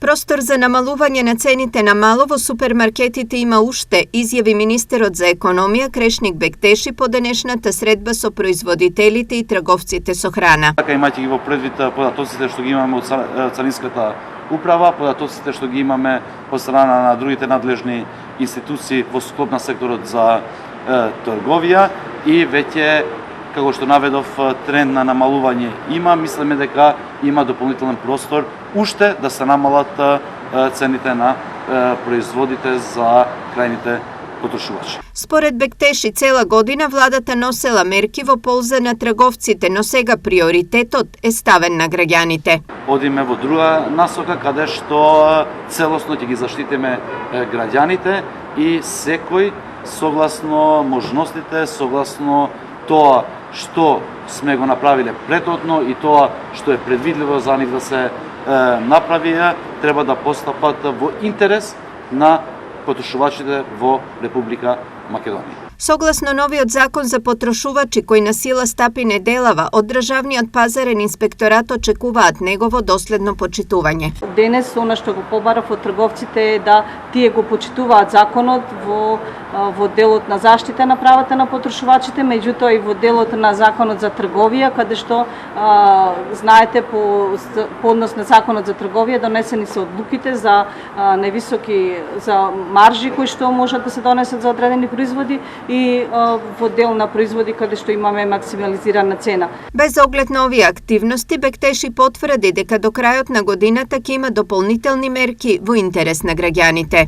Простор за намалување на цените на мало во супермаркетите има уште, изјави министерот за економија Крешник Бектеши по денешната средба со производителите и трговците со храна. Така имајќи ги во предвид податоците што ги имаме од Царинската управа, податоците што ги имаме од страна на другите надлежни институции во склоп на секторот за трговија и веќе, како што наведов, тренд на намалување има, мислиме дека има дополнителен простор уште да се намалат цените на производите за крајните потрошувачи. Според Бектеши, цела година владата носела мерки во полза на трговците, но сега приоритетот е ставен на граѓаните. Одиме во друга насока каде што целосно ќе ги заштитиме граѓаните и секој согласно можностите, согласно тоа што сме го направиле претhodно и тоа што е предвидливо за нив да се направи, треба да постапат во интерес на потрошувачите во Република Македонија. Согласно новиот закон за потрошувачи кој на сила стапи неделава, од државниот пазарен инспекторат очекуваат негово доследно почитување. Денес она што го побарав од трговците е да тие го почитуваат законот во делот на заштита на правата на потрошувачите, меѓутоа и во делот на законот за трговија, каде што знаете по однос на законот за трговија донесени се одлуките за невисоки за маржи кои што можат да се донесат за одредени производи и во дел на производи каде што имаме максимализирана цена. Без оглед на овие активности, Бектеши потврди дека до крајот на годината ќе има дополнителни мерки во интерес на граѓаните.